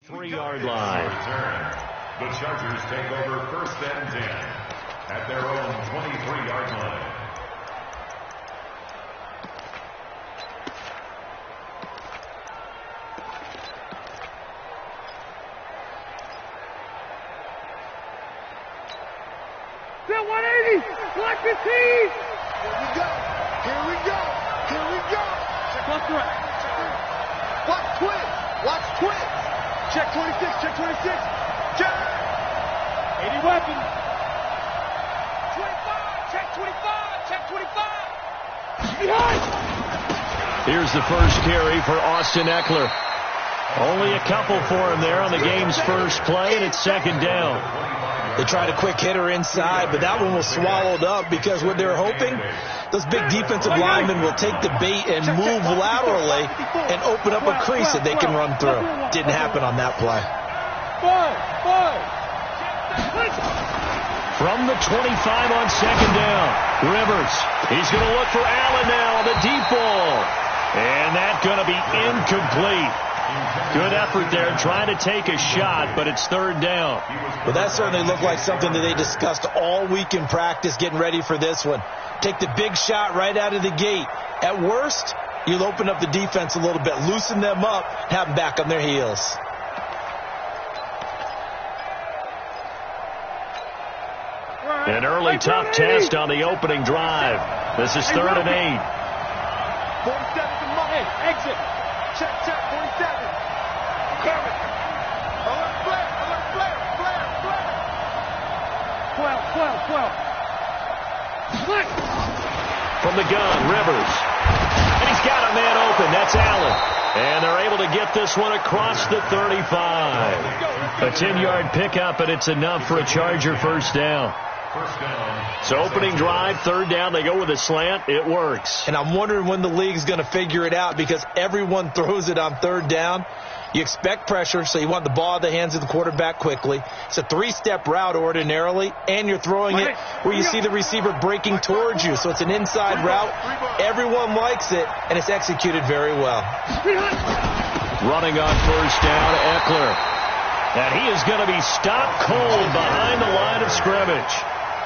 3-yard line. The Chargers take over 1st and 10 at their own 23-yard line. Bill 180, block 15. Here we go. Here we go. Here we go. Block right. Watch twist. Watch twist. Check 26. Check 26. Check. 80 weapons. 25. Check 25. Check 25. Behind. Here's the first carry for Austin Ekeler. Only a couple for him there on the game's first play, and it's 2nd down. They tried a quick hitter inside, but that one was swallowed up because what they were hoping, those big defensive linemen will take the bait and move laterally and open up a crease that they can run through. Didn't happen on that play. From the 25 on 2nd down, Rivers. He's going to look for Allen now on the deep ball. And that's going to be incomplete. Good effort there trying to take a shot, but it's 3rd down. Well, that certainly looked like something that they discussed all week in practice getting ready for this one. Take the big shot right out of the gate. At worst, you'll open up the defense a little bit, loosen them up, have them back on their heels. An early tough test on the opening drive. This is 3rd and 8. 47 to Mike. Exit. Check, 47. Coming. Alert flare. Alert flare. Flare. 12. From the gun, Rivers. And he's got a man open. That's Allen. And they're able to get this one across the 35. A 10-yard pickup, and it's enough for a Charger first down. So opening drive, 3rd down, they go with a slant. It works. And I'm wondering when the league's going to figure it out because everyone throws it on 3rd down. You expect pressure, so you want the ball in the hands of the quarterback quickly. It's a 3-step route ordinarily, and you're throwing it where you see the receiver breaking towards you. So it's an inside route. Everyone likes it, and it's executed very well. Running on 1st down, Ekeler. And he is going to be stopped cold behind the line of scrimmage.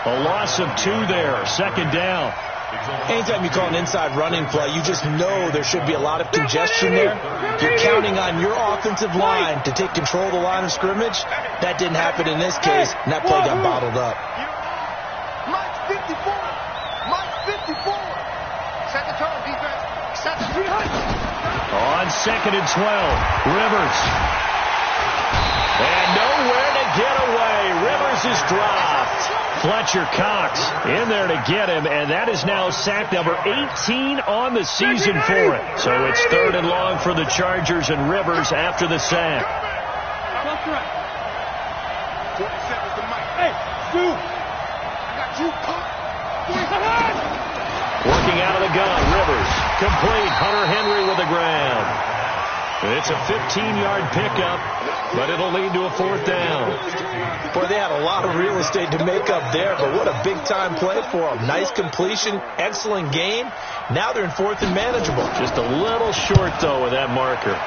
A loss of 2 there, 2nd down. Anytime you call an inside running play, you just know there should be a lot of congestion there. You're counting on your offensive line to take control of the line of scrimmage. That didn't happen in this case, and that play got bottled up. Mike's 54. Mike's 54. Set the tone, defense. Set the tone. On 2nd and 12, Rivers. And nowhere to get away. Rivers is dropped. Fletcher Cox in there to get him, and that is now sack number 18 on the season for it. So it's 3rd and long for the Chargers, and Rivers after the sack. 47 to Mike. Hey, Stu. I got you caught. Working out of the gun, Rivers. Complete. Hunter Henry with the grab. It's a 15-yard pickup, but it'll lead to a 4th down. Boy, they had a lot of real estate to make up there, but what a big-time play for them. Nice completion, excellent game. Now they're in 4th and manageable. Just a little short, though, with that marker.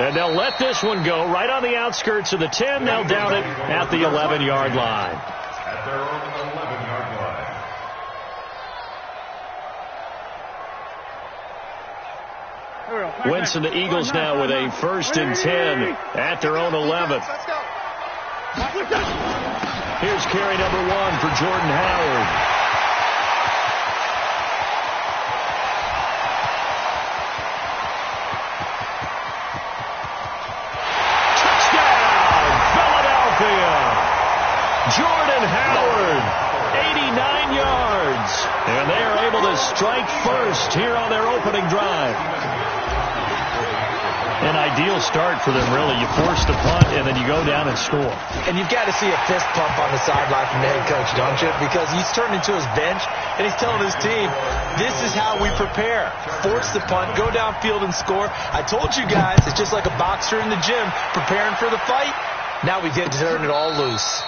And they'll let this one go right on the outskirts of the 10. They'll down it at the 11-yard line. At their own 11-yard line. Wentz and the Eagles now with a 1st and 10 at their own 11. Here's carry number 1 for Jordan Howard. Touchdown, Philadelphia! Jordan Howard, 89 yards. And they are able to strike first here on their opening drive. An ideal start for them, really. You force the punt, and then you go down and score. And you've got to see a fist pump on the sideline from the head coach, don't you? Because he's turned into his bench, and he's telling his team, this is how we prepare. Force the punt, go downfield and score. I told you guys, it's just like a boxer in the gym preparing for the fight. Now we get to turn it all loose.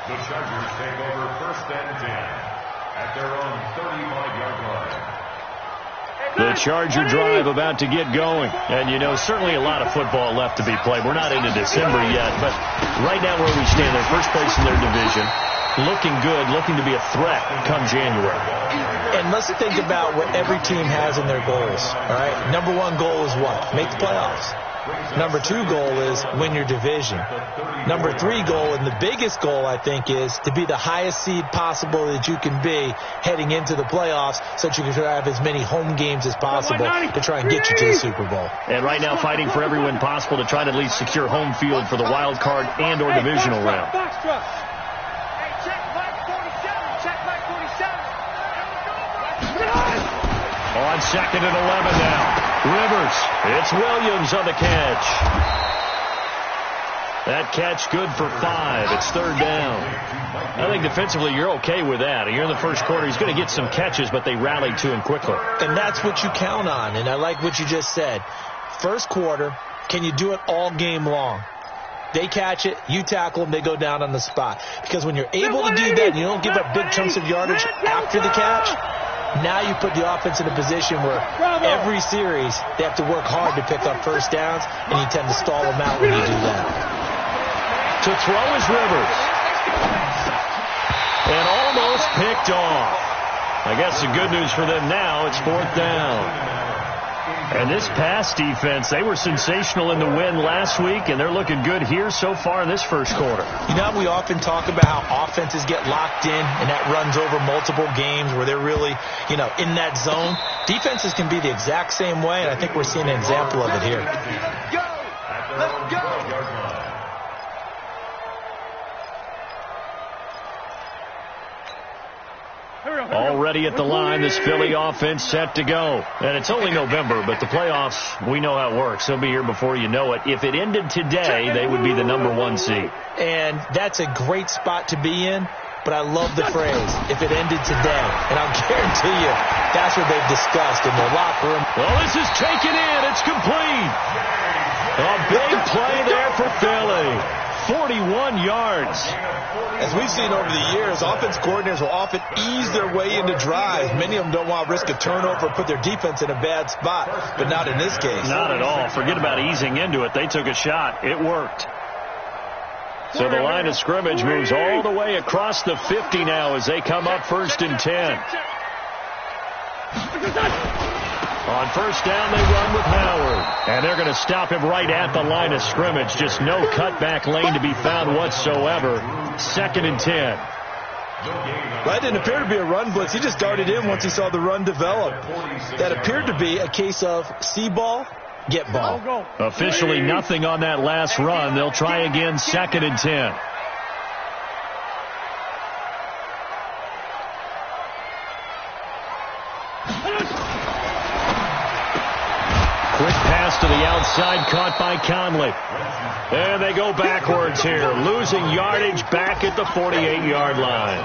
The Chargers take over 1st and 10 at their own 35-yard line. The Charger drive about to get going. And, you know, certainly a lot of football left to be played. We're not into December yet, but right now where we stand, they're first place in their division. Looking good, looking to be a threat come January. And let's think about what every team has in their goals, all right? Number one goal is what? Make the playoffs. Number two goal is win your division. Number three goal, and the biggest goal, I think, is to be the highest seed possible that you can be heading into the playoffs so that you can have as many home games as possible to try and get you to the Super Bowl. And right now fighting for every win possible to try to at least secure home field for the wild card and or divisional round. On second and 11 now. Rivers. It's Williams on the catch. That catch good for 5. It's third down. I think defensively you're okay with that. You're in the first quarter. He's going to get some catches, but they rallied to him quickly. And that's what you count on. And I like what you just said. First quarter, can you do it all game long? They catch it, you tackle them, they go down on the spot. Because when you're able to do that and you don't give up big chunks of yardage after the catch, now you put the offense in a position where every series they have to work hard to pick up first downs, and you tend to stall them out when you do that. To throw is Rivers. And almost picked off. I guess the good news for them now, it's fourth down. And this pass defense, they were sensational in the win last week, and they're looking good here so far in this first quarter. You know, we often talk about how offenses get locked in, and that runs over multiple games where they're really, you know, in that zone. Defenses can be the exact same way, and I think we're seeing an example of it here. Let's go! Already at the line, this Philly offense set to go. And it's only November, but the playoffs, we know how it works. They'll be here before you know it. If it ended today, they would be the number 1 seed. And that's a great spot to be in, but I love the phrase, if it ended today. And I'll guarantee you, that's what they've discussed in their locker room. Well, this is taken in. It's complete. A big play there for Philly. 41 yards. As we've seen over the years, offense coordinators will often ease their way into drives. Many of them don't want to risk a turnover or put their defense in a bad spot, but not in this case. Not at all. Forget about easing into it. They took a shot. It worked. So the line of scrimmage moves all the way across the 50 now as they come up first and 10. On first down, they run with Howard. And they're going to stop him right at the line of scrimmage. Just no cutback lane to be found whatsoever. Second and 10. That didn't appear to be a run blitz. He just darted in once he saw the run develop. That appeared to be a case of see ball, get ball. Officially nothing on that last run. They'll try again, second and 10. Quick pass to the outside, caught by Conley. And they go backwards here, losing yardage back at the 48-yard line.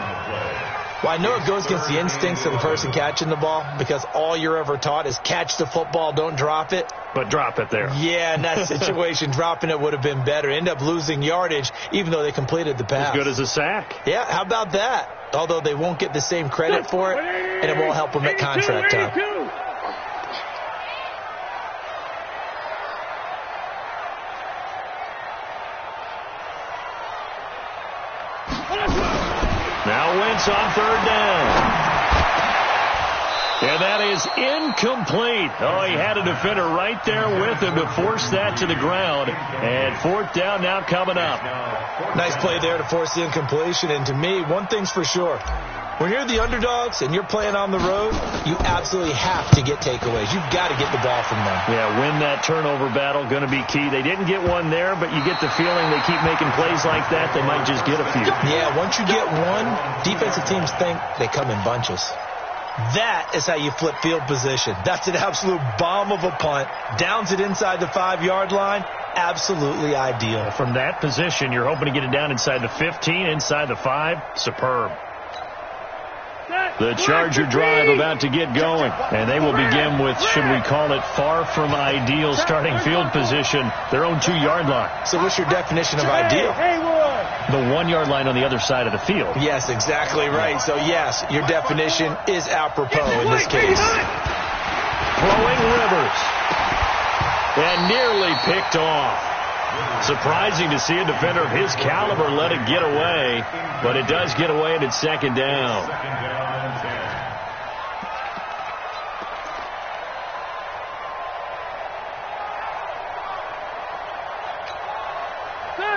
Well, I know it goes against the instincts of the person catching the ball because all you're ever taught is catch the football, don't drop it. But drop it there. Yeah, in that situation, dropping it would have been better. End up losing yardage even though they completed the pass. As good as a sack. Yeah, how about that? Although they won't get the same credit for it, and it won't help them at contract time. Now Wentz on third down. And that is incomplete. Oh, he had a defender right there with him to force that to the ground. And fourth down now coming up. Nice play there to force the incompletion. And to me, one thing's for sure. When you're the underdogs and you're playing on the road, you absolutely have to get takeaways. You've got to get the ball from them. Yeah, win that turnover battle, going to be key. They didn't get one there, but you get the feeling they keep making plays like that, they might just get a few. Yeah, once you get one, defensive teams think they come in bunches. That is how you flip field position. That's an absolute bomb of a punt. Downs it inside the 5-yard line. Absolutely ideal. From that position, you're hoping to get it down inside the 15, inside the 5. Superb. The Charger drive about to get going, and they will begin with, should we call it, far from ideal starting field position, their own 2-yard line. So what's your definition of ideal? the 1 yard line on the other side of the field. Yes, exactly right. So, yes, your definition is apropos in this case. Throwing Rivers. And nearly picked off. Surprising to see a defender of his caliber let it get away, but it does get away and it's second down.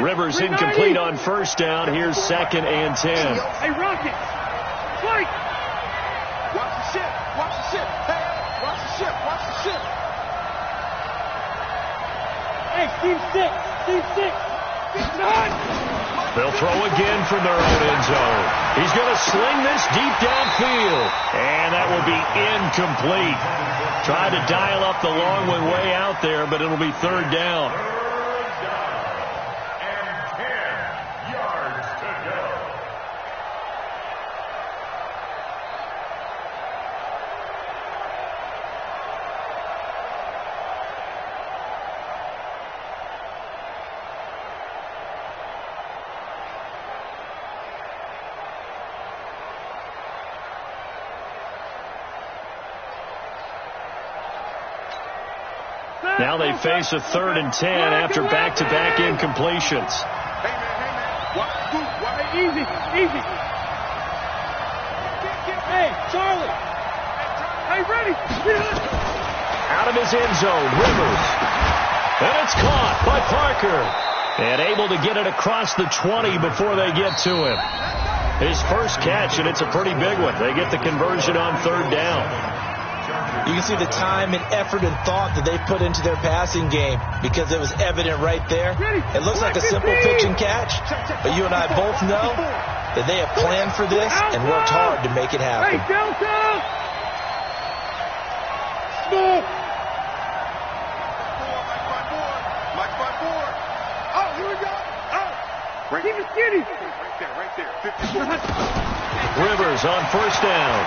Rivers incomplete on first down. Here's 2nd and 10. Hey, Rocket. Fight. Watch the ship. Watch the ship. Hey, watch the ship. Watch the ship. Hey, Steve 6. Steve 6. They'll throw again from their own end zone. He's going to sling this deep downfield. And that will be incomplete. Tried to dial up the long one way out there, but it'll be 3rd down. Now they face a 3rd and 10 after back-to-back incompletions. Hey, man. Watch the boot. Watch Hey, easy. Hey, Charlie. Hey, ready. Out of his end zone, Rivers. And it's caught by Parker. And able to get it across the 20 before they get to him. His first catch, and it's a pretty big one. They get the conversion on 3rd down. You can see the time and effort and thought that they put into their passing game because it was evident right there. It looks like a simple pitch and catch, but you and I both know that they have planned for this and worked hard to make it happen. Hey, Delta! Smoke! Mike by four. Oh, here we go. Oh. Keep it skinny. Right there. 54. Rivers on first down.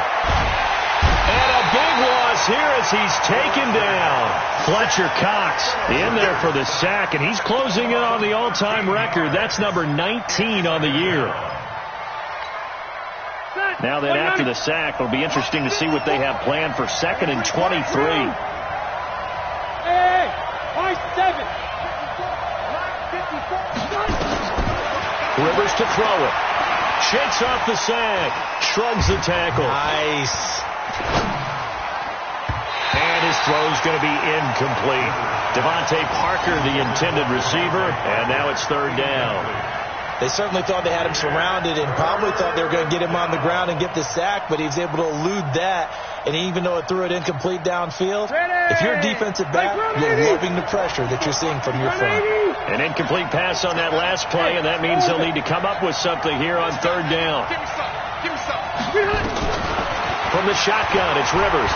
And a big loss here as he's taken down. Fletcher Cox in there for the sack, and he's closing in on the all-time record. That's number 19 on the year. Now then, after the sack, it'll be interesting to see what they have planned for 2nd and 23. Hey, Mike 7. Rivers to throw it. Shakes off the sack. Shrugs the tackle. Nice. And his throw's going to be incomplete. Devontae Parker, the intended receiver, and now it's 3rd down. They certainly thought they had him surrounded and probably thought they were going to get him on the ground and get the sack, but he was able to elude that. And even though it threw it incomplete downfield, if you're a defensive back, you're loving the pressure that you're seeing from your front. An incomplete pass on that last play, and that means they'll need to come up with something here on 3rd down. Give me some. From the shotgun, it's Rivers.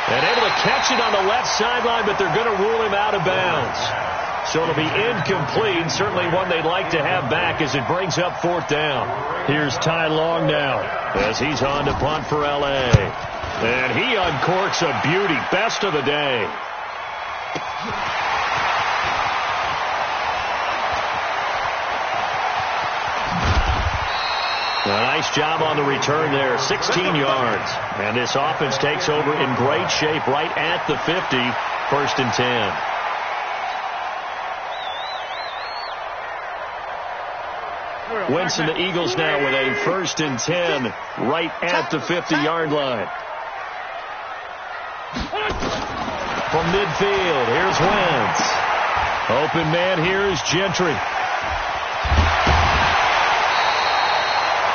And able to catch it on the left sideline, but they're going to rule him out of bounds. So it'll be incomplete, certainly one they'd like to have back as it brings up 4th down. Here's Ty Long now as he's on to punt for L.A. And he uncorks a beauty. Best of the day. A nice job on the return there, 16 yards. And this offense takes over in great shape right at the 50, 1st and 10. Winston, the Eagles now with a 1st and 10 right at the 50-yard line. From midfield, here's Wentz. Open man here is Gentry.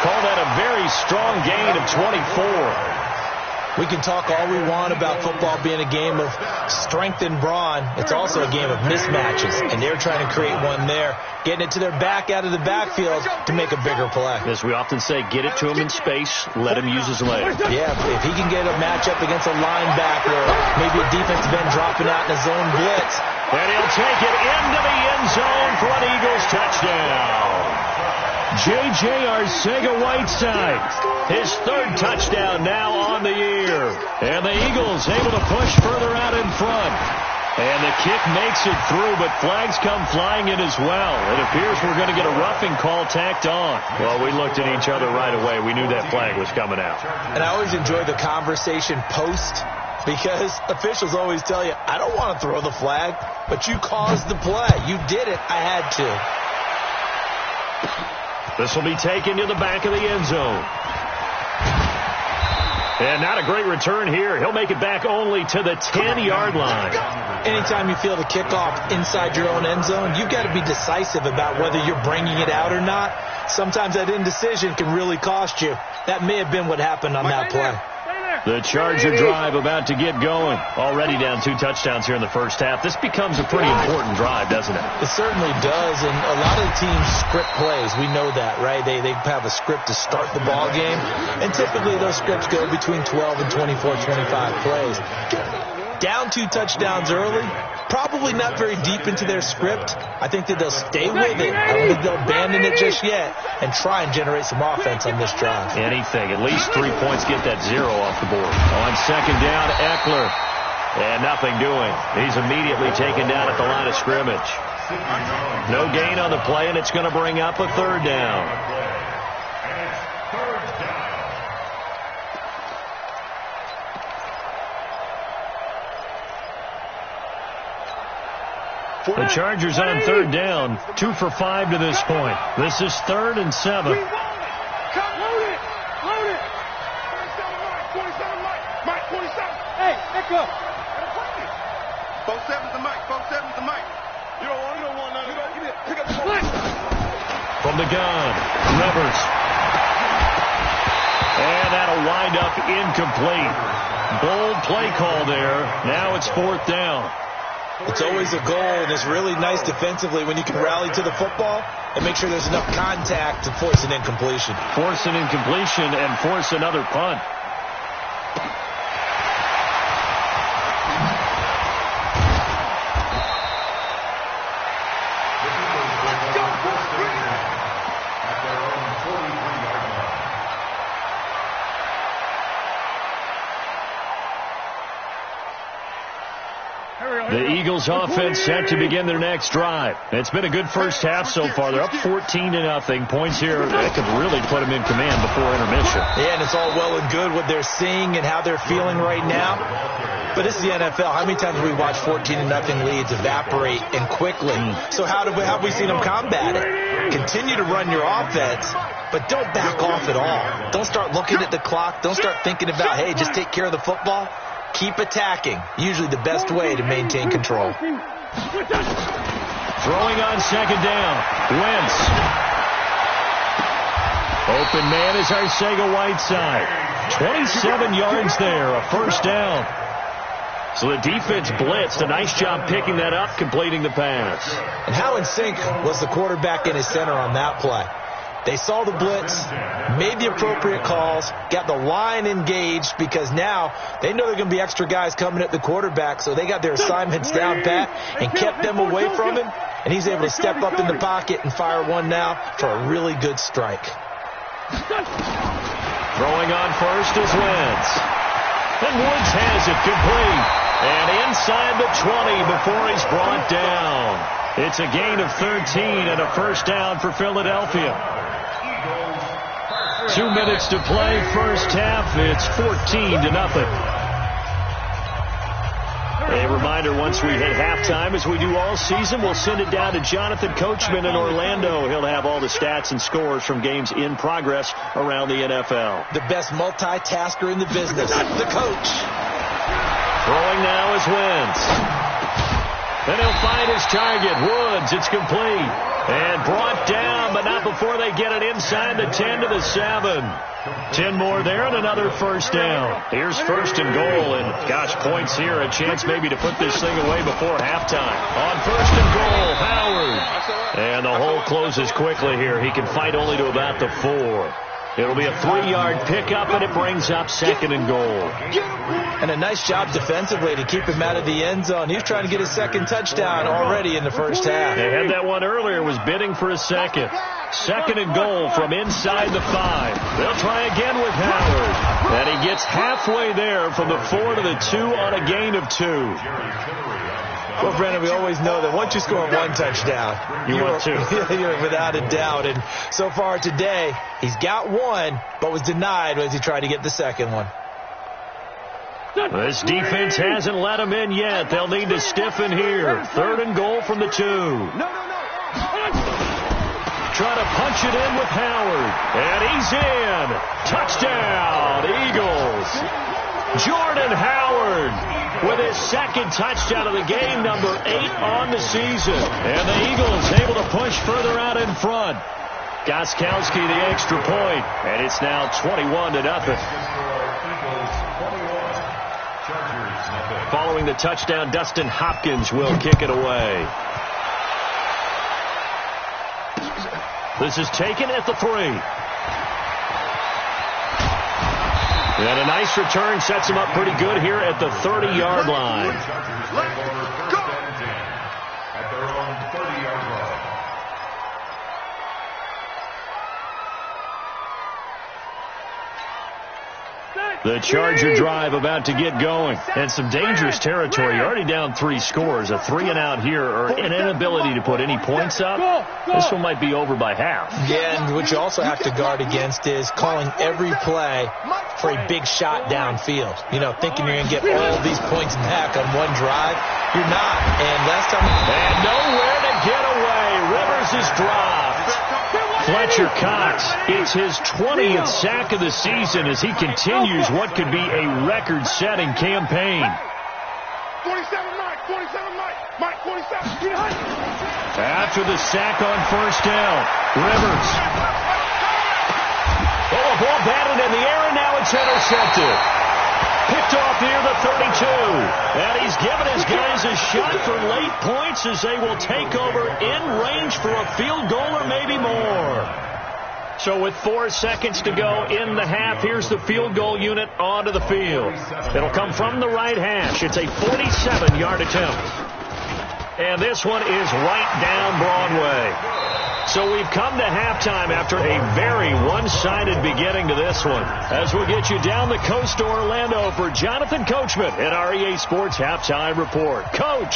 Call that a very strong gain of 24. We can talk all we want about football being a game of strength and brawn. It's also a game of mismatches, and they're trying to create one there, getting it to their back out of the backfield to make a bigger play. As we often say, get it to him in space, let him use his legs. Yeah, if he can get a matchup against a linebacker or maybe a defensive end dropping out in a zone blitz. And he'll take it into the end zone for an Eagles touchdown. J.J. Arcega-Whiteside, his 3rd touchdown now on the year. And the Eagles able to push further out in front. And the kick makes it through, but flags come flying in as well. It appears we're going to get a roughing call tacked on. Well, we looked at each other right away. We knew that flag was coming out. And I always enjoy the conversation post, because officials always tell you, I don't want to throw the flag, but you caused the play. You did it. I had to. This will be taken to the back of the end zone. And not a great return here. He'll make it back only to the 10-yard line. Anytime you feel the kickoff inside your own end zone, you've got to be decisive about whether you're bringing it out or not. Sometimes that indecision can really cost you. That may have been what happened on that play. The Charger drive about to get going. Already down 2 touchdowns here in the first half. This becomes a pretty important drive, doesn't it? It certainly does, and a lot of teams script plays. We know that, right? They have a script to start the ball game, and typically those scripts go between 12 and 24, 25 plays. Down 2 touchdowns early, probably not very deep into their script. I think that they'll stay with it. I don't think they'll abandon it just yet and try and generate some offense on this drive. Anything. At least 3 points, get that 0 off the board. On second down, Eckler. And nothing doing. He's immediately taken down at the line of scrimmage. No gain on the play, and it's going to bring up a 3rd down. The Chargers on 3rd down, 2 for 5 to this point. This is 3rd and 7. Load it. Load it. 27 Mike. 27. Hey, Echo. 47's the Mike. 47's the Mike. You don't want none of that. Give me pick up the ball. From the gun, Rivers. And that'll wind up incomplete. Bold play call there. Now it's 4th down. It's always a goal, and it's really nice defensively when you can rally to the football and make sure there's enough contact to force an incompletion. Force an incompletion and force another punt. The Eagles offense set to begin their next drive. It's been a good first half so far. They're up 14-0. Points here that could really put them in command before intermission. Yeah, and it's all well and good what they're seeing and how they're feeling right now. But this is the NFL. How many times have we watched 14-0 leads evaporate and quickly? So how have we seen them combat it? Continue to run your offense, but don't back off at all. Don't start looking at the clock. Don't start thinking about, hey, just take care of the football. Keep attacking. Usually the best way to maintain control. Throwing on second down. Wentz. Open man is Arcega-Whiteside. 27 yards there. A 1st down. So the defense blitzed. A nice job picking that up, completing the pass. And how in sync was the quarterback and his center on that play? They saw the blitz, made the appropriate calls, got the line engaged, because now they know there are going to be extra guys coming at the quarterback, so they got their assignments down pat and kept them away from him, and he's able to step up in the pocket and fire one now for a really good strike. Throwing on first is Wentz. And Woods has it complete. And inside the 20 before he's brought down. It's a gain of 13 and a 1st down for Philadelphia. 2 minutes to play, first half. It's 14-0. A reminder, once we hit halftime, as we do all season, we'll send it down to Jonathan Coachman in Orlando. He'll have all the stats and scores from games in progress around the NFL. The best multitasker in the business, the coach. Throwing now is Wentz. Then he'll find his target, Woods. It's complete. And brought down, but not before they get it inside the 10 to the 7. 10 more there and another 1st down. Here's 1st and goal, and gosh, points here. A chance maybe to put this thing away before halftime. On 1st and goal, Howard. And the hole closes quickly here. He can fight only to about the 4. It'll be a 3-yard pickup, and it brings up 2nd and goal. And a nice job defensively to keep him out of the end zone. He was trying to get his 2nd touchdown already in the first half. They had that one earlier, was bidding for a 2nd. 2nd and goal from inside the 5. They'll try again with Howard. And he gets halfway there from the 4 to the 2 on a gain of 2. Well, Brendan, we always know that once you score one touchdown, you want two. You're without a doubt. And so far today, he's got one, but was denied as he tried to get the second one. This defense hasn't let him in yet. They'll need to stiffen here. 3rd and goal from the 2. Try to punch it in with Howard. And he's in. Touchdown, Eagles. Jordan Howard with his 2nd touchdown of the game, number 8 on the season. And the Eagles able to push further out in front. Gostkowski the extra point, and it's now 21-0. Following the touchdown, Dustin Hopkins will kick it away. This is taken at the 3. And a nice return sets him up pretty good here at the 30-yard line. At their own 30-yard line. The Charger drive about to get going. And some dangerous territory. You're already down 3 scores. A 3-and-out here, or an inability to put any points up. This one might be over by half. Yeah, and what you also have to guard against is calling every play for a big shot downfield. You know, thinking you're going to get all these points back on one drive. You're not. And last time... And nowhere to get away. Rivers is dropped. Fletcher Cox, it's his 20th sack of the season as he continues what could be a record-setting campaign. 47, Mike. 47, Mike. 47. Behind. After the sack on 1st down, Rivers. Oh, a ball batted in the air, and now it's intercepted. Picked off near the 32. And he's given his guys a shot for late points as they will take over in range for a field goal or maybe more. So with 4 seconds to go in the half, here's the field goal unit onto the field. It'll come from the right hash. It's a 47-yard attempt. And this one is right down Broadway. So we've come to halftime after a very one-sided beginning to this one. As we'll get you down the coast to Orlando for Jonathan Coachman at our EA Sports Halftime Report. Coach!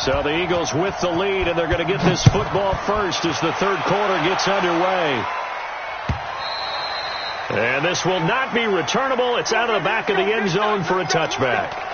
So the Eagles with the lead, and they're going to get this football first as the 3rd quarter gets underway. And this will not be returnable. It's out of the back of the end zone for a touchback.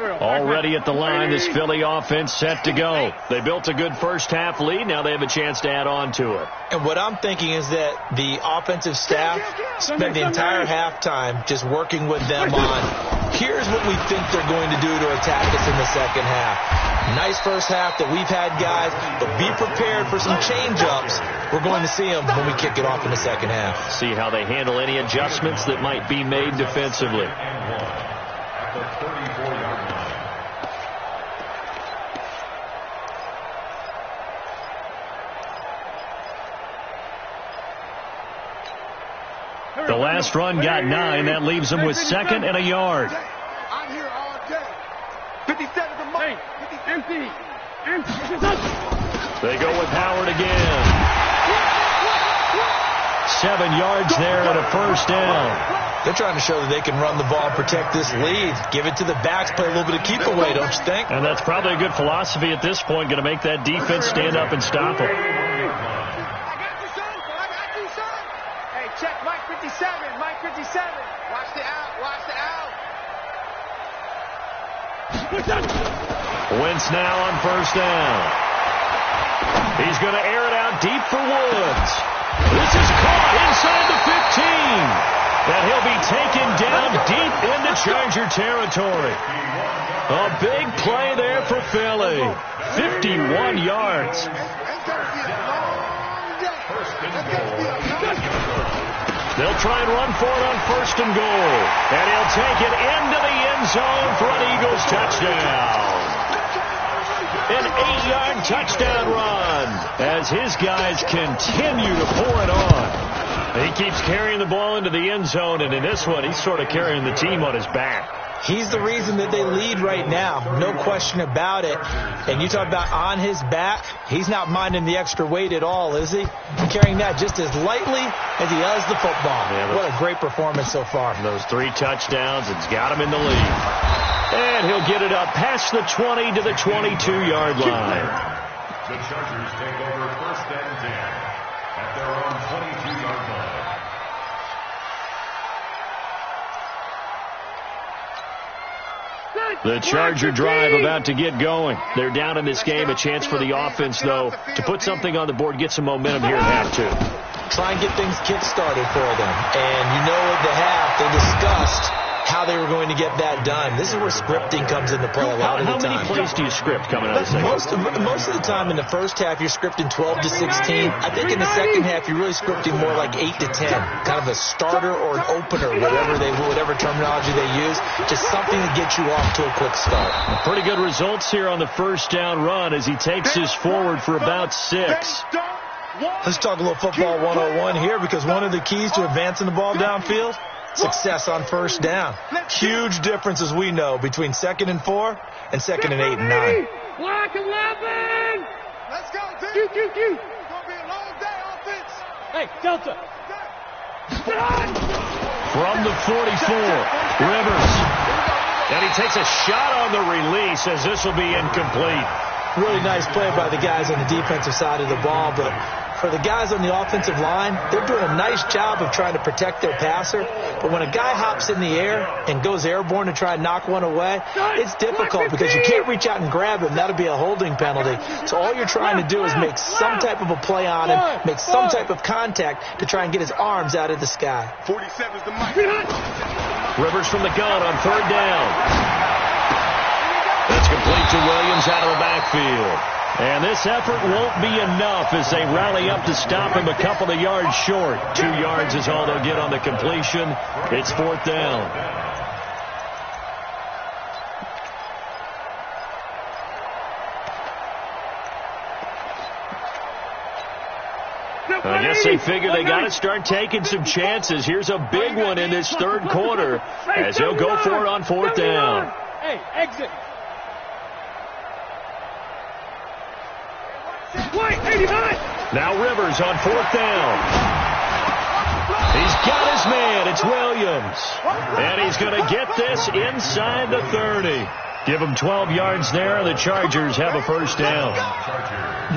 Already at the line, this Philly offense set to go. They built a good first-half lead. Now they have a chance to add on to it. And what I'm thinking is that the offensive staff spent the entire halftime just working with them on, here's what we think they're going to do to attack us in the second half. Nice first half that we've had, guys, but be prepared for some change-ups. We're going to see them when we kick it off in the second half. See how they handle any adjustments that might be made defensively. At the 34-yard line. The last run got 9. That leaves them with 2nd and a yard. I'm here all day. 57 to Mike. Empty. They go with Howard again. 7 yards there and a 1st down. They're trying to show that they can run the ball, protect this lead, give it to the backs, play a little bit of keep away, don't you think? And that's probably a good philosophy at this point, going to make that defense stand up and stop them. Check Mike 57. Mike 57. Watch the out. Watch the out. Wentz now on 1st down. He's going to air it out deep for Woods. This is caught inside the 15. And he'll be taken down deep into Charger territory. A big play there for Philly. 51 yards. They'll try and run for it on 1st and goal. And he'll take it into the end zone for an Eagles touchdown. An 8-yard touchdown run as his guys continue to pour it on. He keeps carrying the ball into the end zone, and in this one, he's sort of carrying the team on his back. He's the reason that they lead right now. No question about it. And you talk about on his back, he's not minding the extra weight at all, is he? Carrying that just as lightly as he does the football. Yeah, what a great performance so far. Those 3 touchdowns, it's got him in the lead. And he'll get it up past the 20 to the 22-yard line. The Chargers take over 1st and 10 at their own 22-yard line. The Charger drive about to get going. They're down in this game. A chance for the offense, though, to put something on the board, get some momentum here at half 2. Try and get things kick-started for them. And you know at the half, they discussed how they were going to get that done. This is where scripting comes into play a lot of the time. How many plays do you script coming out of the second? Most of the time in the first half, you're scripting 12 to 16. I think in the second half, you're really scripting more like 8 to 10. Kind of a starter or an opener, whatever terminology they use. Just something to get you off to a quick start. Pretty good results here on the first down run as he takes us forward for about 6. Let's talk a little football 101 here, because one of the keys to advancing the ball downfield, success on first down. Huge difference, as we know, between 2nd and 4 and 2nd and 8 and 9. Block 11! Let's go, team. Q. It's going to be a long day, offense. Hey, Delta. From the 44, Rivers. And he takes a shot on the release as this will be incomplete. Really nice play by the guys on the defensive side of the ball, but for the guys on the offensive line, they're doing a nice job of trying to protect their passer. But when a guy hops in the air and goes airborne to try and knock one away, it's difficult because you can't reach out and grab him. That'll be a holding penalty. So all you're trying to do is make some type of a play on him, make some type of contact to try and get his arms out of the sky. 47's the mic. Rivers from the gun on 3rd down. That's complete to Williams out of the backfield. And this effort won't be enough as they rally up to stop him a couple of yards short. 2 yards is all they'll get on the completion. It's 4th down. I guess they figure they got to start taking some chances. Here's a big one in this 3rd quarter as they'll go for it on 4th down. Hey, exit. Wait, 89. Now Rivers on 4th down. He's got his man. It's Williams. And he's going to get this inside the 30. Give him 12 yards there, and the Chargers have a 1st down.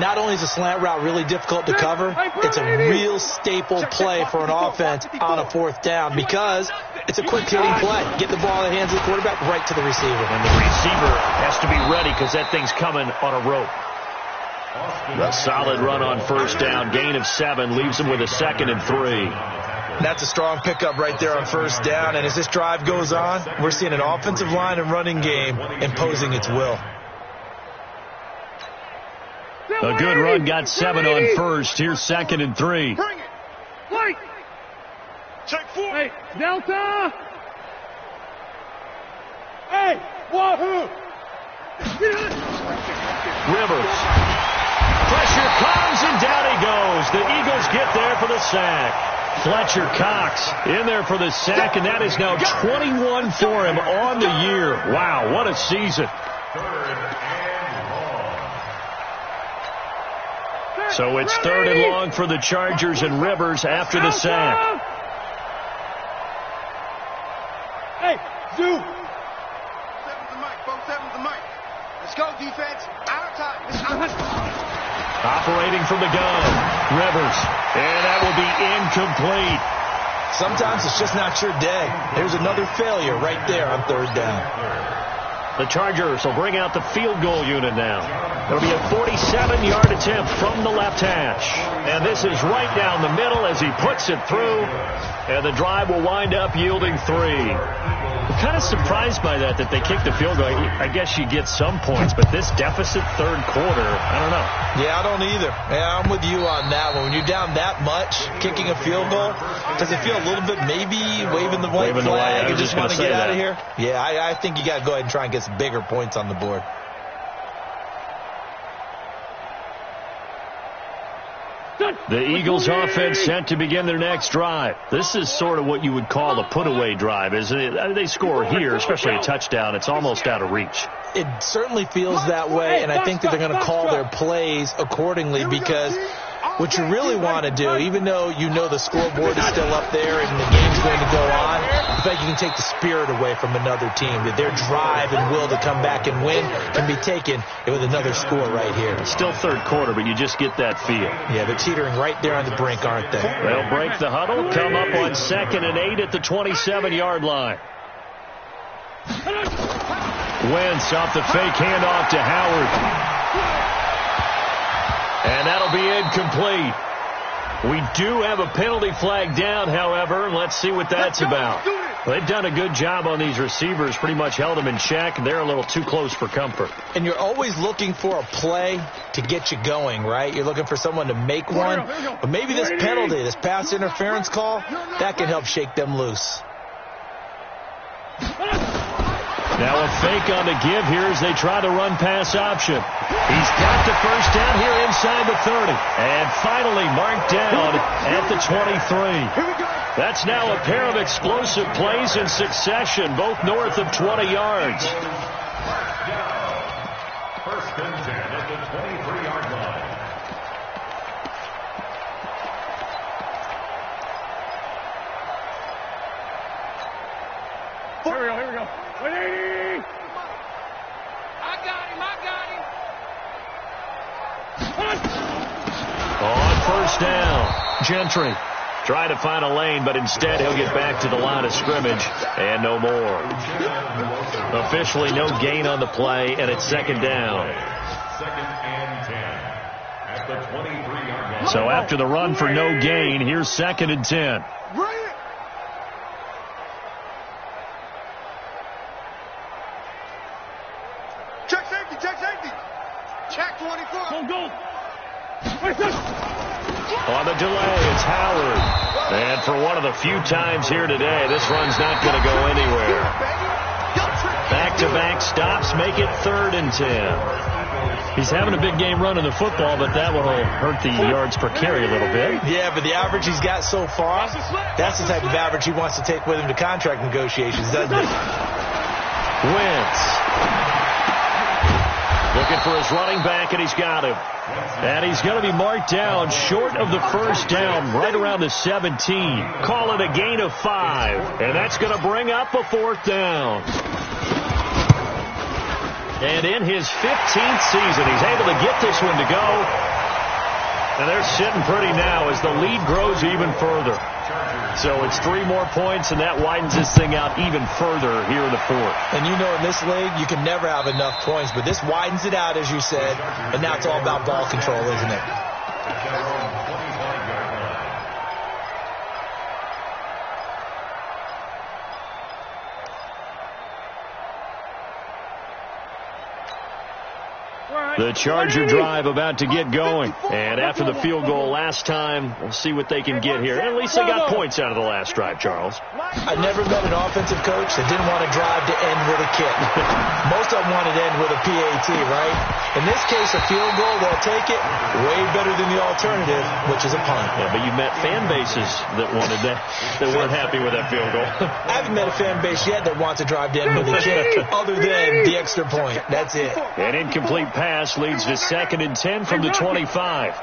Not only is a slant route really difficult to cover, it's a real staple play for an offense on a 4th down because it's a quick-hitting play. Get the ball in the hands of the quarterback right to the receiver. And the receiver has to be ready because that thing's coming on a rope. A solid run on 1st down. Gain of 7 leaves him with a 2nd and 3. That's a strong pickup right there on 1st down. And as this drive goes on, we're seeing an offensive line and running game imposing its will. A good run got 7 on 1st. Here's 2nd and 3. Bring it. Wait. Check 4. Hey, Delta. Hey, Wahoo. Rivers. Pressure comes, and down he goes. The Eagles get there for the sack. Fletcher Cox in there for the sack, and that is now 21 for him on the year. Wow, what a season. 3rd and long. So it's 3rd and long for the Chargers, and Rivers after the sack. Hey, Zoo. 7's the mic, folks. 7's the mic. Let's go, defense. Out of time. This is Operating from the gun, Rivers, and that will be incomplete. Sometimes it's just not your day. There's another failure right there on 3rd down. The Chargers will bring out the field goal unit now. It'll be a 47-yard attempt from the left hash. And this is right down the middle as he puts it through. And the drive will wind up yielding 3. I'm kind of surprised by that they kicked the field goal. I guess you get some points, but this deficit 3rd quarter, I don't know. Yeah, I don't either. Yeah, I'm with you on that one. When you're down that much, kicking a field goal, does it feel a little bit maybe waving the white flag and just want to get out of here? Yeah, I think you got to go ahead and try and get some bigger points on the board. Good. The Eagles offense set to begin their next drive. This is sort of what you would call a put-away drive, isn't it? I mean, they score here, especially a touchdown. It's almost out of reach. It certainly feels that way, and I think that they're going to call their plays accordingly, because what you really want to do, even though you know the scoreboard is still up there and the game's going to go on, I think you can take the spirit away from another team. That their drive and will to come back and win can be taken with another score right here. Still third quarter, but you just get that feel. Yeah, they're teetering right there on the brink, aren't they? They'll break the huddle, come up on 2nd and 8 at the 27-yard line. Wentz off the fake handoff to Howard. And that'll be incomplete. We do have a penalty flag down, however. Let's see what that's about. They've done a good job on these receivers, pretty much held them in check. They're a little too close for comfort. And you're always looking for a play to get you going, right? You're looking for someone to make one. But maybe this penalty, this pass interference call, that can help shake them loose. Now a fake on the give here as they try the run-pass option. He's got the first down here inside the 30. And finally marked down at the 23. That's now a pair of explosive plays in succession, both north of 20 yards. First and 10 at the 23-yard line. Here we go. 180. I got him. On first down, Gentry trying to find a lane, but instead he'll get back to the line of scrimmage and no more. Officially no gain on the play, and it's 2nd down. 2nd and 10 at the 23-yard line. So after the run for no gain, here's 2nd and 10. Check safety, check safety. Check 24. Go. On the delay, it's Howard. And for one of the few times here today, this run's not going to go anywhere. Back-to-back stops make it 3rd and 10. He's having a big game running the football, but that one will hurt the yards per carry a little bit. Yeah, but the average he's got so far, that's the type of average he wants to take with him to contract negotiations, doesn't it? Wentz looking for his running back, and he's got him. And he's going to be marked down short of the first down, right around the 17. Call it a gain of 5. And that's going to bring up a 4th down. And in his 15th season, he's able to get this one to go. And they're sitting pretty now as the lead grows even further. So it's 3 more points, and that widens this thing out even further here in the 4th. And you know in this league, you can never have enough points, but this widens it out, as you said, and now it's all about ball control, isn't it? The Charger drive about to get going. And after the field goal last time, we'll see what they can get here. At least they got points out of the last drive, Charles. I never met an offensive coach that didn't want a drive to end with a kick. Most of them wanted to end with a PAT, right? In this case, a field goal, they'll take it way better than the alternative, which is a punt. Yeah, but you met fan bases that wanted that weren't happy with that field goal. I haven't met a fan base yet that wants a drive to end with a kick other than the extra point. That's it. An incomplete pass leads to 2nd and 10 from the 25.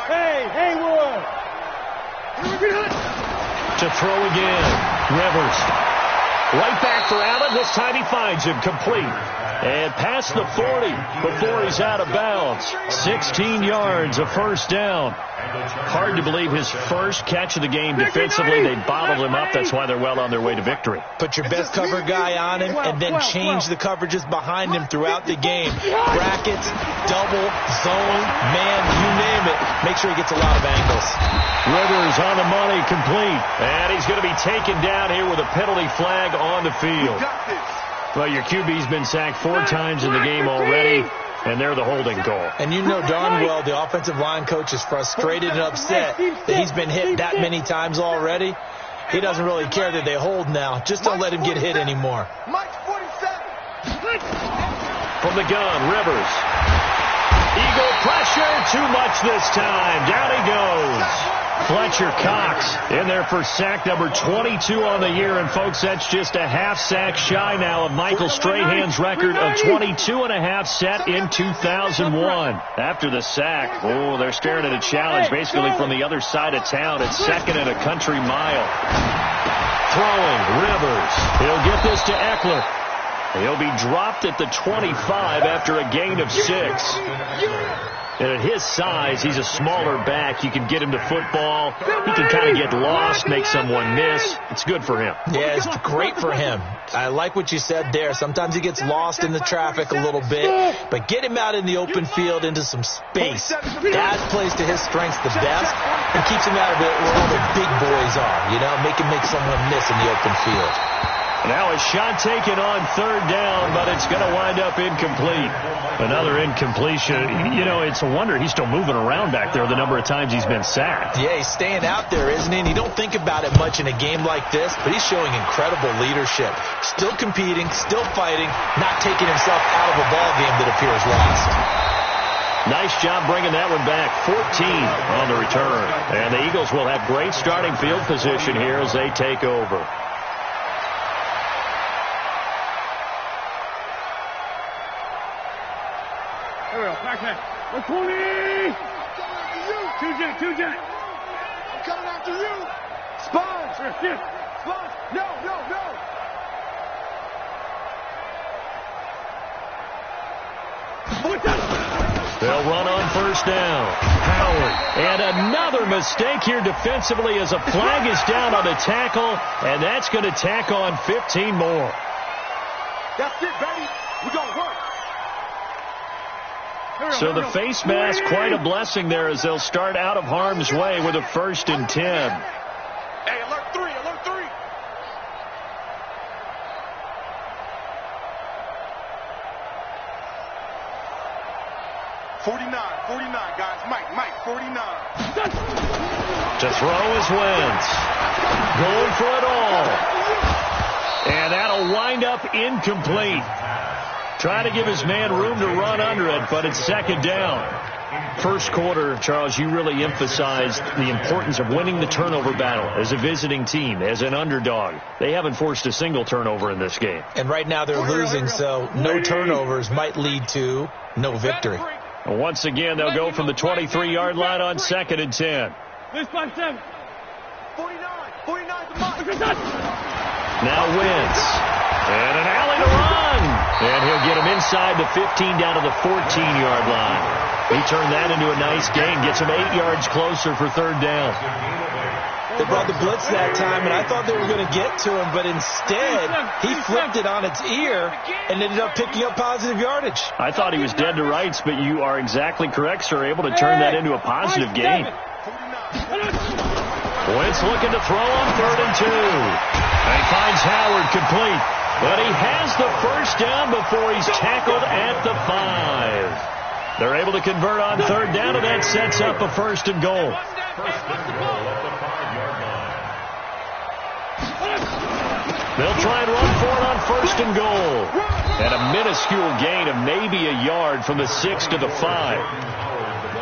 Hey, Wood. To throw again, Rivers. Right back for Allen. This time he finds him complete. And past the 40 before he's out of bounds. 16 yards, a first down. Hard to believe his first catch of the game defensively. They bottled him up. That's why they're well on their way to victory. Put your best cover guy on him and then change the coverages behind him throughout the game. Brackets, double, zone, man, you name it. Make sure he gets a lot of angles. Rivers on the money, complete. And he's going to be taken down here with a penalty flag on the field. Well, your QB's been sacked 4 times in the game already, and they're the holding call. And you know darn well the offensive line coach is frustrated and upset that he's been hit that many times already. He doesn't really care that they hold now. Just don't let him get hit anymore. Mike 47. From the gun, Rivers. Eagle pressure, too much this time. Down he goes. Fletcher Cox in there for sack number 22 on the year. And, folks, that's just a half sack shy now of Michael Strahan's record of 22.5 set in 2001. After the sack, they're staring at a challenge basically from the other side of town. It's second and a country mile. Throwing, Rivers. He'll get this to Eckler. He'll be dropped at the 25 after a gain of 6. And at his size, he's a smaller back. You can get him to football. He can kind of get lost, make someone miss. It's good for him. Yeah, it's great for him. I like what you said there. Sometimes he gets lost in the traffic a little bit, but get him out in the open field into some space. That plays to his strengths the best and keeps him out of it where all the big boys are, make him make someone miss in the open field. Now a shot taken on third down, but it's going to wind up incomplete. Another incompletion. It's a wonder he's still moving around back there the number of times he's been sacked. Yeah, he's staying out there, isn't he? And you don't think about it much in a game like this, but he's showing incredible leadership. Still competing, still fighting, not taking himself out of a ball game that appears lost. Nice job bringing that one back. 14 on the return. And the Eagles will have great starting field position here as they take over. We're 20! Two jet. I'm coming after you. Sponge. Sponge. No. They'll run on first down. Howard. And another mistake here defensively as a flag is down on the tackle, and that's going to tack on 15 more. That's it, baby. We're going to work. So the face mask, quite a blessing there as they'll start out of harm's way with a 1st and 10. Hey, alert 3. 49, guys. Mike, 49. To throw is Wentz. Going for it all. And that'll wind up incomplete. Trying to give his man room to run under it, but it's second down. First quarter, Charles, you really emphasized the importance of winning the turnover battle as a visiting team, as an underdog. They haven't forced a single turnover in this game. And right now they're losing, so no turnovers might lead to no victory. Once again, they'll go from the 23-yard line on 2nd and 10. 49. 49. Now Wentz. And an alley to run. And he'll get him inside the 15 down to the 14-yard line. He turned that into a nice gain. Gets him 8 yards closer for third down. They brought the blitz that time, and I thought they were going to get to him, but instead he flipped it on its ear and ended up picking up positive yardage. I thought he was dead to rights, but you are exactly correct, sir. Able to turn that into a positive gain. Wentz looking to throw on 3rd and 2. And he finds Howard complete. But he has the first down before he's tackled at the 5. They're able to convert on 3rd down, and that sets up a 1st and goal. They'll try and run for it on 1st and goal. And a minuscule gain of maybe a yard from the 6 to the 5.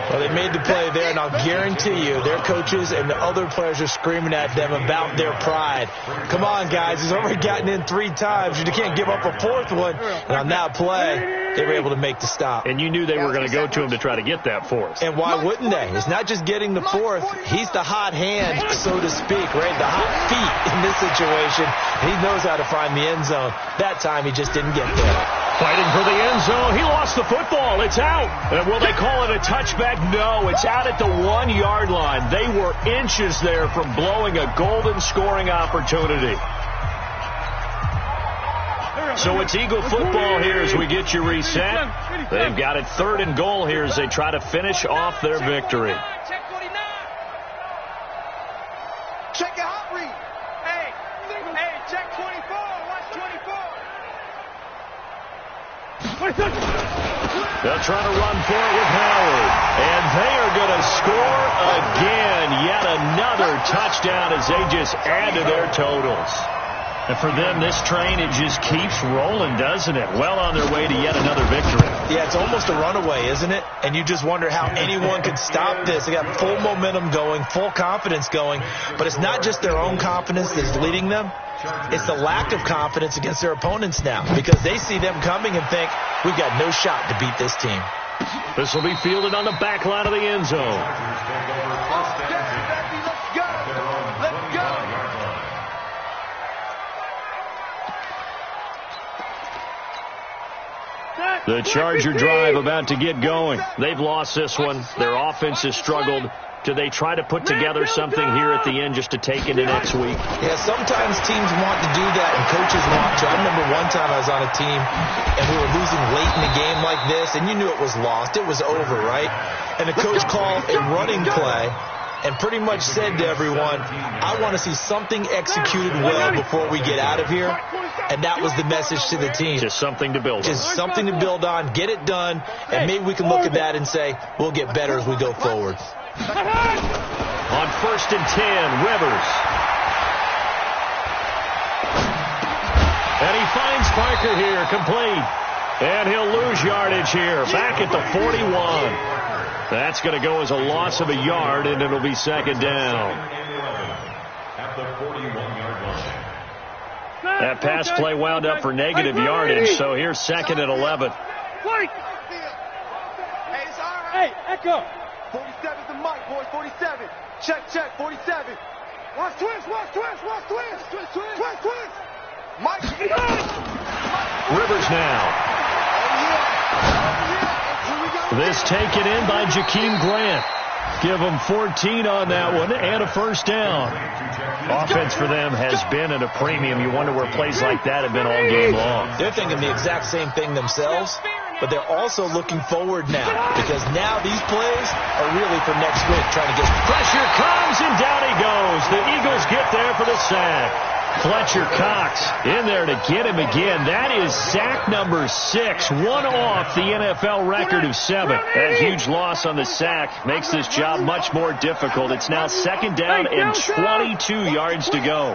Well, they made the play there, and I'll guarantee you their coaches and the other players are screaming at them about their pride. Come on, guys. He's already gotten in 3 times. You can't give up a 4th one. And on that play, they were able to make the stop. And you knew they were going to go to him to try to get that 4th. And why wouldn't they? It's not just getting the 4th. He's the hot hand, so to speak, right? The hot feet in this situation. He knows how to find the end zone. That time, he just didn't get there. Fighting for the end zone. He lost the football. It's out. And will they call it a touchback? No, it's out at the 1-yard line. They were inches there from blowing a golden scoring opportunity. So it's Eagle football here as we get you reset. They've got it 3rd and goal here as they try to finish off their victory. Check your hot read. Hey, check 24. Watch 24. They'll try to run for it with Howard. And they are going to score again. Yet another touchdown as they just add to their totals. And for them, this train, it just keeps rolling, doesn't it? Well on their way to yet another victory. Yeah, it's almost a runaway, isn't it? And you just wonder how anyone could stop this. They got full momentum going, full confidence going. But it's not just their own confidence that's leading them. It's the lack of confidence against their opponents now, because they see them coming and think, we've got no shot to beat this team. This will be fielded on the back line of the end zone. Let's go. Let's go. The Charger drive about to get going. They've lost this one. Their offense has struggled. Do they try to put together something here at the end just to take into next week? Yeah, sometimes teams want to do that and coaches want to. I remember one time I was on a team and we were losing late in the game like this, and you knew it was lost. It was over, right? And the coach called a running play and pretty much said to everyone, I want to see something executed well before we get out of here. And that was the message to the team. Just something to build on. Just something to build on, get it done, and maybe we can look at that and say, we'll get better as we go forward. On 1st and 10, Rivers. And he finds Parker here, complete. And he'll lose yardage here, back at the 41. That's going to go as a loss of a yard, and it'll be second down. At the 41-yard line. That pass play wound up for negative yardage, so here's 2nd and 11. Hey, Echo. 47's the mic, boys. 47. Check, 47. Watch twist. Mike. Rivers now. This taken in by Jakeem Grant. Give them 14 on that one and a first down. Offense for them has been at a premium. You wonder where plays like that have been all game long. They're thinking the exact same thing themselves, but they're also looking forward now, because now these plays are really for next week, trying to get... Pressure comes, and down he goes. The Eagles get there for the sack. Fletcher Cox in there to get him again. That is sack number 6, one off the NFL record of 7. That huge loss on the sack makes this job much more difficult. It's now 2nd down and 22 yards to go.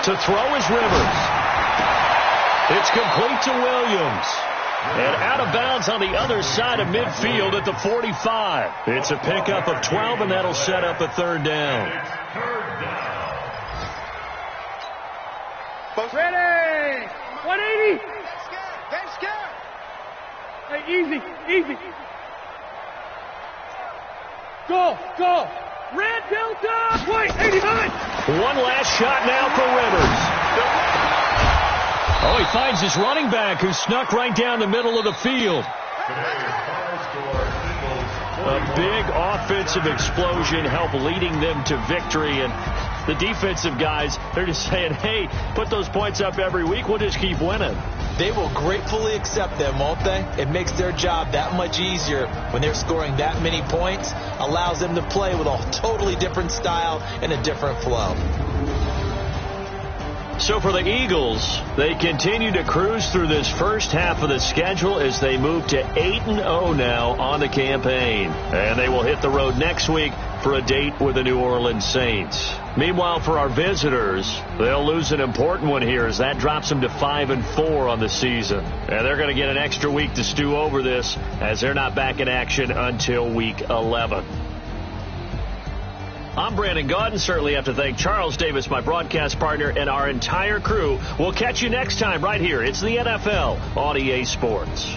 To throw is Rivers. It's complete to Williams. And out of bounds on the other side of midfield at the 45. It's a pickup of 12, and that'll set up a 3rd down. Ready. 180. Game scared. Hey, easy. Go. Red Delta. Wait, 89. One last shot now for Rivers. Oh, he finds his running back, who snuck right down the middle of the field. A big offensive explosion helped leading them to victory, and the defensive guys, they're just saying, hey, put those points up every week, we'll just keep winning. They will gratefully accept them, won't they? It makes their job that much easier when they're scoring that many points, allows them to play with a totally different style and a different flow. So for the Eagles, they continue to cruise through this first half of the schedule as they move to 8-0 now on the campaign. And they will hit the road next week for a date with the New Orleans Saints. Meanwhile, for our visitors, they'll lose an important one here as that drops them to 5-4 on the season. And they're going to get an extra week to stew over this as they're not back in action until week 11. I'm Brandon Gaudin. Certainly have to thank Charles Davis, my broadcast partner, and our entire crew. We'll catch you next time right here. It's the NFL on EA Sports.